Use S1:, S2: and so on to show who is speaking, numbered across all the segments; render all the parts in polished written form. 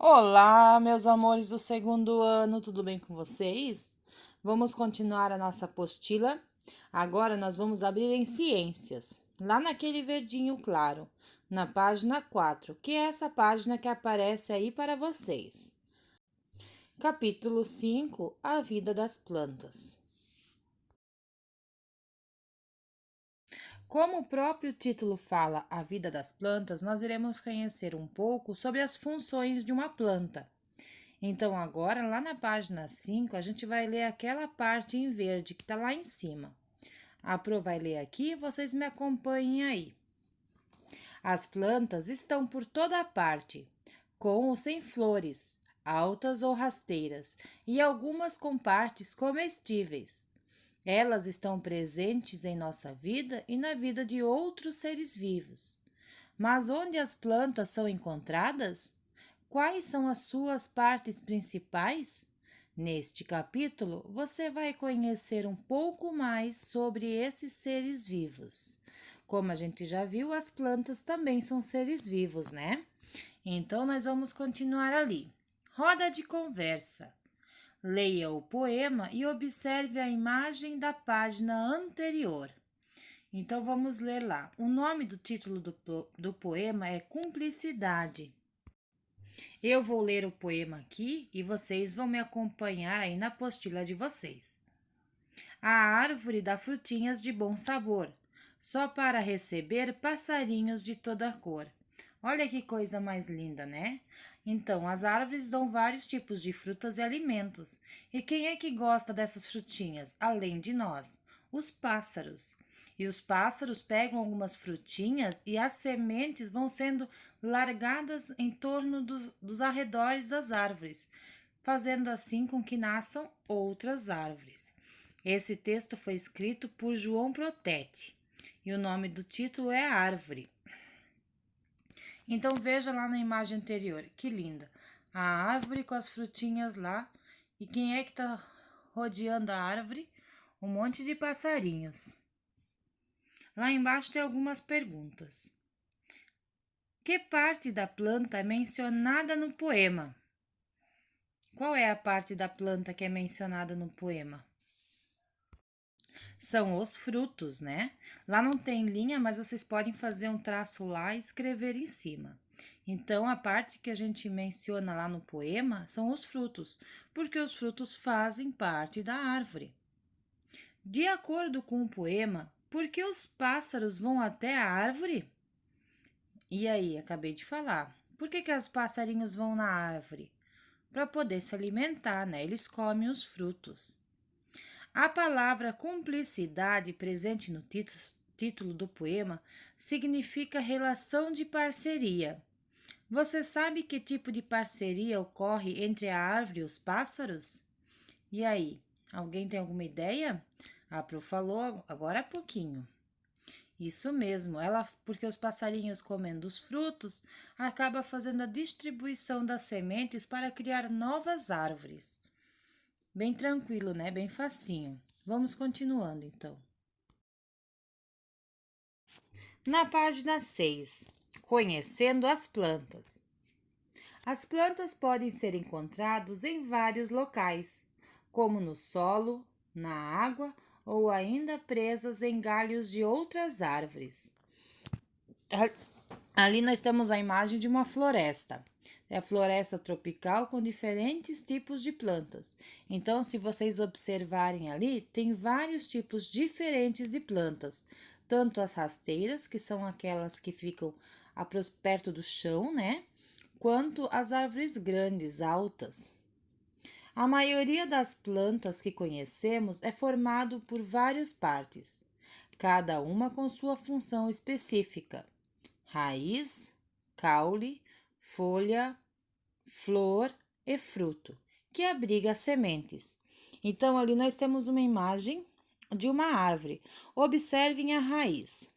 S1: Olá, meus amores do segundo ano, tudo bem com vocês? Vamos continuar a nossa apostila. Agora nós vamos abrir em ciências, lá naquele verdinho claro, na página 4, que é essa página que aparece aí para vocês. Capítulo 5, a vida das plantas. Como o próprio título fala, a vida das plantas, nós iremos conhecer um pouco sobre as funções de uma planta. Então, agora, lá na página 5, a gente vai ler aquela parte em verde que está lá em cima. A Pro vai ler aqui e vocês me acompanhem aí. As plantas estão por toda parte, com ou sem flores, altas ou rasteiras, e algumas com partes comestíveis. Elas estão presentes em nossa vida e na vida de outros seres vivos. Mas onde as plantas são encontradas? Quais são as suas partes principais? Neste capítulo, você vai conhecer um pouco mais sobre esses seres vivos. Como a gente já viu, as plantas também são seres vivos, né? Então, nós vamos continuar ali. Roda de conversa. Leia o poema e observe a imagem da página anterior. Então, vamos ler lá. O nome do título do poema é Cumplicidade. Eu vou ler o poema aqui e vocês vão me acompanhar aí na apostila de vocês. A árvore dá frutinhas de bom sabor, só para receber passarinhos de toda cor. Olha que coisa mais linda, né? Então, as árvores dão vários tipos de frutas e alimentos. E quem é que gosta dessas frutinhas, além de nós? Os pássaros. E os pássaros pegam algumas frutinhas e as sementes vão sendo largadas em torno dos arredores das árvores, fazendo assim com que nasçam outras árvores. Esse texto foi escrito por João Protete e o nome do título é Árvore. Então veja lá na imagem anterior, que linda. A árvore com as frutinhas lá. E quem é que está rodeando a árvore? Um monte de passarinhos. Lá embaixo tem algumas perguntas. Que parte da planta é mencionada no poema? Qual é a parte da planta que é mencionada no poema? São os frutos, né? Lá não tem linha, mas vocês podem fazer um traço lá e escrever em cima. Então, a parte que a gente menciona lá no poema são os frutos, porque os frutos fazem parte da árvore. De acordo com o poema, por que os pássaros vão até a árvore? E aí, acabei de falar. Por que os passarinhos vão na árvore? Para poder se alimentar, né? Eles comem os frutos. A palavra cumplicidade presente no título do poema significa relação de parceria. Você sabe que tipo de parceria ocorre entre a árvore e os pássaros? E aí, alguém tem alguma ideia? A Pro falou agora há pouquinho. Isso mesmo, porque os passarinhos comendo os frutos, acaba fazendo a distribuição das sementes para criar novas árvores. Bem tranquilo, né? Bem facinho. Vamos continuando, então. Na página 6, conhecendo as plantas. As plantas podem ser encontradas em vários locais, como no solo, na água ou ainda presas em galhos de outras árvores. Ali nós temos a imagem de uma floresta. É a floresta tropical com diferentes tipos de plantas. Então, se vocês observarem ali, tem vários tipos diferentes de plantas. Tanto as rasteiras, que são aquelas que ficam perto do chão, né? Quanto as árvores grandes, altas. A maioria das plantas que conhecemos é formado por várias partes, cada uma com sua função específica. Raiz, caule, folha, flor e fruto, que abriga as sementes. Então, ali nós temos uma imagem de uma árvore. Observem a raiz.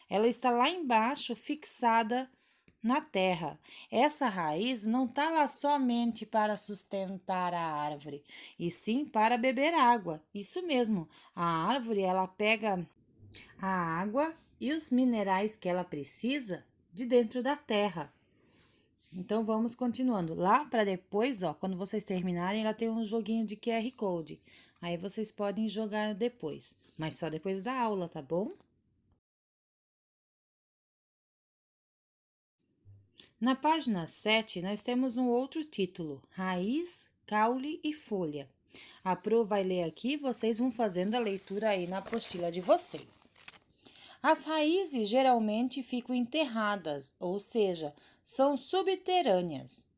S1: Ela está lá embaixo, fixada na terra. Essa raiz não está lá somente para sustentar a árvore, e sim para beber água. Isso mesmo, a árvore ela pega a água e os minerais que ela precisa de dentro da terra. Então, vamos continuando. Lá para depois, ó, quando vocês terminarem, ela tem um joguinho de QR Code. Aí vocês podem jogar depois, mas só depois da aula, tá bom? Na página 7, nós temos um outro título: Raiz, Caule e Folha. A Pro vai ler aqui, vocês vão fazendo a leitura aí na apostila de vocês. As raízes geralmente ficam enterradas, ou seja, são subterrâneas.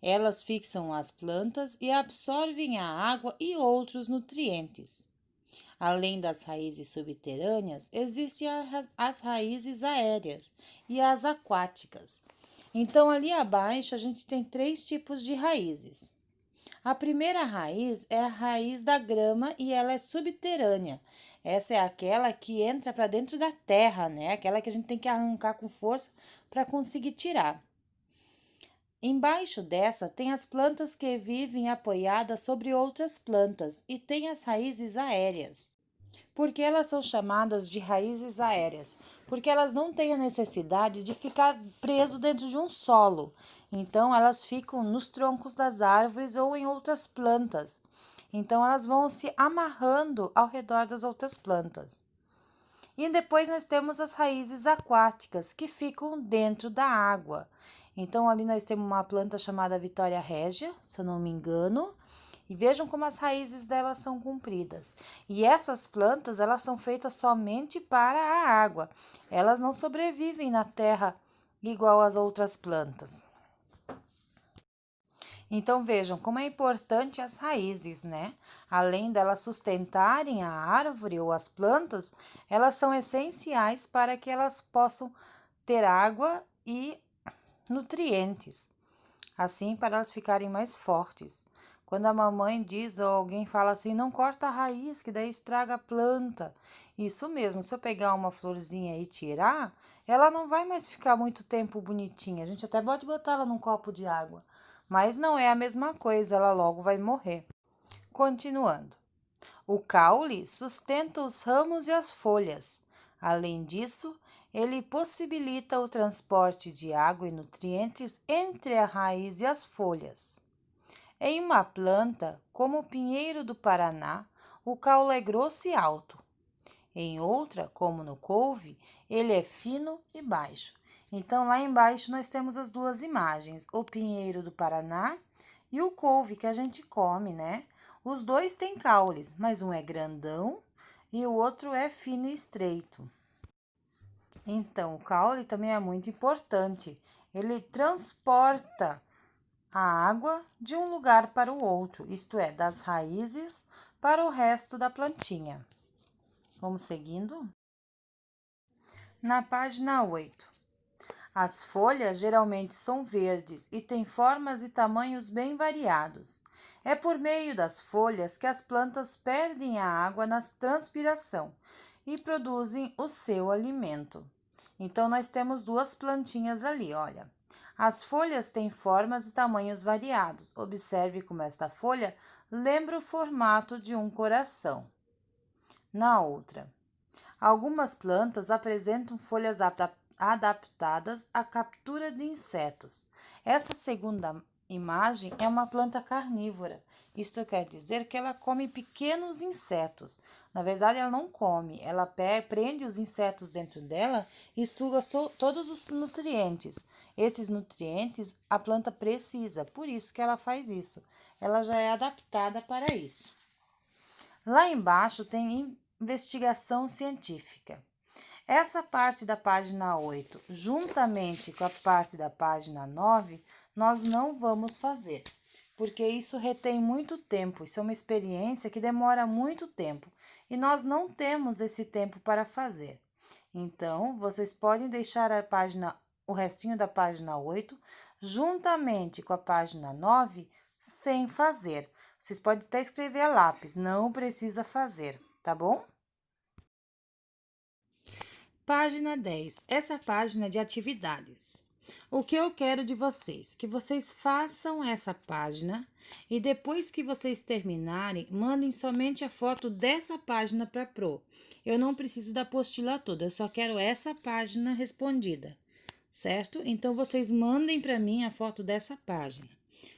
S1: Elas fixam as plantas e absorvem a água e outros nutrientes. Além das raízes subterrâneas, existem as raízes aéreas e as aquáticas. Então, ali abaixo, a gente tem 3 tipos de raízes. A primeira raiz é a raiz da grama e ela é subterrânea. Essa é aquela que entra para dentro da terra, né? Aquela que a gente tem que arrancar com força para conseguir tirar. Embaixo dessa tem as plantas que vivem apoiadas sobre outras plantas e tem as raízes aéreas. Por que elas são chamadas de raízes aéreas? Porque elas não têm a necessidade de ficar preso dentro de um solo. Então, elas ficam nos troncos das árvores ou em outras plantas. Então, elas vão se amarrando ao redor das outras plantas. E depois nós temos as raízes aquáticas, que ficam dentro da água. Então, ali nós temos uma planta chamada Vitória Régia, se eu não me engano. E vejam como as raízes delas são compridas. E essas plantas, elas são feitas somente para a água. Elas não sobrevivem na terra igual as outras plantas. Então, vejam como é importante as raízes, né? Além delas sustentarem a árvore ou as plantas, elas são essenciais para que elas possam ter água e nutrientes, assim para elas ficarem mais fortes. Quando a mamãe diz ou alguém fala assim, não corta a raiz, que daí estraga a planta. Isso mesmo, se eu pegar uma florzinha e tirar, ela não vai mais ficar muito tempo bonitinha. A gente até pode botar ela num copo de água, mas não é a mesma coisa, ela logo vai morrer. Continuando. O caule sustenta os ramos e as folhas. Além disso, ele possibilita o transporte de água e nutrientes entre a raiz e as folhas. Em uma planta, como o pinheiro do Paraná, o caule é grosso e alto. Em outra, como no couve, ele é fino e baixo. Então, lá embaixo nós temos as duas imagens, o pinheiro do Paraná e o couve que a gente come, né? Os dois têm caules, mas um é grandão e o outro é fino e estreito. Então, o caule também é muito importante. Ele transporta a água de um lugar para o outro, isto é, das raízes para o resto da plantinha. Vamos seguindo? Na página 8. As folhas geralmente são verdes e têm formas e tamanhos bem variados. É por meio das folhas que as plantas perdem a água na transpiração e produzem o seu alimento. Então, nós temos duas plantinhas ali, olha. As folhas têm formas e tamanhos variados. Observe como esta folha lembra o formato de um coração. Na outra, algumas plantas apresentam folhas adaptadas à captura de insetos. Essa segunda imagem é uma planta carnívora. Isto quer dizer que ela come pequenos insetos. Na verdade, ela não come, ela prende os insetos dentro dela e suga todos os nutrientes. Esses nutrientes a planta precisa, por isso que ela faz isso. Ela já é adaptada para isso. Lá embaixo tem investigação científica. Essa parte da página 8, juntamente com a parte da página 9, nós não vamos fazer, porque isso retém muito tempo, isso é uma experiência que demora muito tempo e nós não temos esse tempo para fazer. Então, vocês podem deixar o restinho da página 8, juntamente com a página 9, sem fazer. Vocês podem até escrever a lápis, não precisa fazer, tá bom? Página 10. Essa página é de atividades. O que eu quero de vocês? Que vocês façam essa página e depois que vocês terminarem, mandem somente a foto dessa página para a Pro. Eu não preciso da apostila toda, eu só quero essa página respondida, certo? Então, vocês mandem para mim a foto dessa página,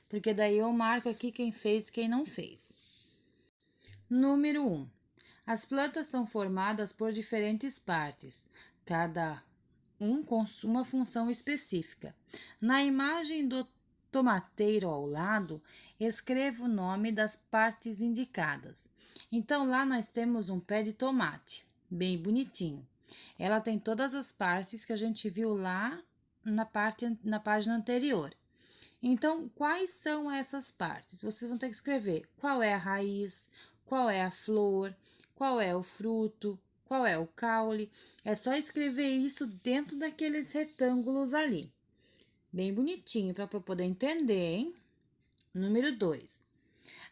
S1: porque daí eu marco aqui quem fez e quem não fez. Número 1. As plantas são formadas por diferentes partes, cada um com uma função específica. Na imagem do tomateiro ao lado, escreva o nome das partes indicadas. Então, lá nós temos um pé de tomate, bem bonitinho. Ela tem todas as partes que a gente viu lá na página anterior. Então, quais são essas partes? Vocês vão ter que escrever qual é a raiz, qual é a flor, qual é o fruto, qual é o caule. É só escrever isso dentro daqueles retângulos ali. Bem bonitinho para eu poder entender, hein? Número 2.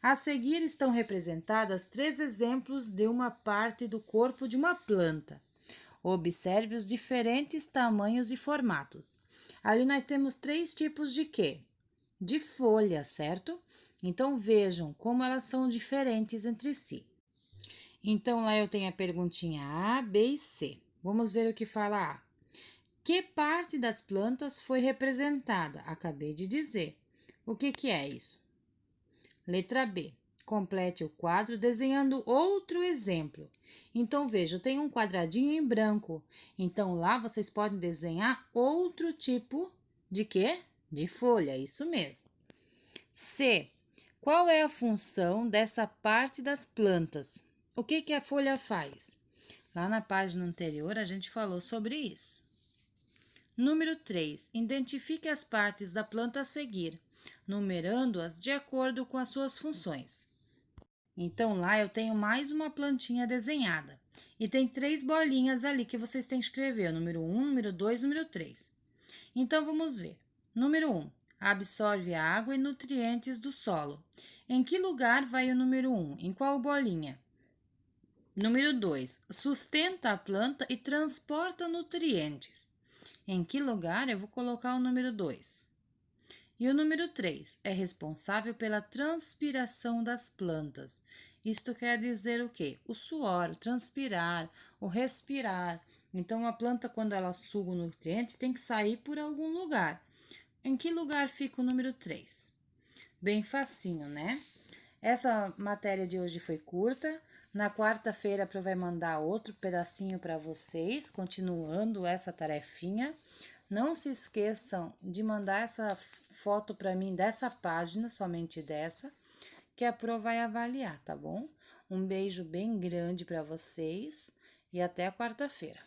S1: A seguir estão representadas 3 exemplos de uma parte do corpo de uma planta. Observe os diferentes tamanhos e formatos. Ali nós temos 3 tipos de quê? De folha, certo? Então, vejam como elas são diferentes entre si. Então, lá eu tenho a perguntinha A, B e C. Vamos ver o que fala A. Que parte das plantas foi representada? Acabei de dizer. O que é isso? Letra B. Complete o quadro desenhando outro exemplo. Então, veja, tem um quadradinho em branco. Então, lá vocês podem desenhar outro tipo de quê? De folha, isso mesmo. C. Qual é a função dessa parte das plantas? O que a folha faz? Lá na página anterior a gente falou sobre isso. Número 3. Identifique as partes da planta a seguir, numerando-as de acordo com as suas funções. Então, lá eu tenho mais uma plantinha desenhada. E tem 3 bolinhas ali que vocês têm que escrever, número 1, número 2, número 3. Então, vamos ver. Número 1. Absorve água e nutrientes do solo. Em que lugar vai o número 1? Em qual bolinha? Número 2. Sustenta a planta e transporta nutrientes. Em que lugar eu vou colocar o número 2? E o número 3 é responsável pela transpiração das plantas. Isto quer dizer o quê? O suor, o transpirar, o respirar. Então, a planta, quando ela suga o nutriente, tem que sair por algum lugar. Em que lugar fica o número 3? Bem facinho, né? Essa matéria de hoje foi curta. Na quarta-feira, a Pro vai mandar outro pedacinho para vocês, continuando essa tarefinha. Não se esqueçam de mandar essa foto para mim dessa página, somente dessa, que a Pro vai avaliar, tá bom? Um beijo bem grande para vocês e até a quarta-feira.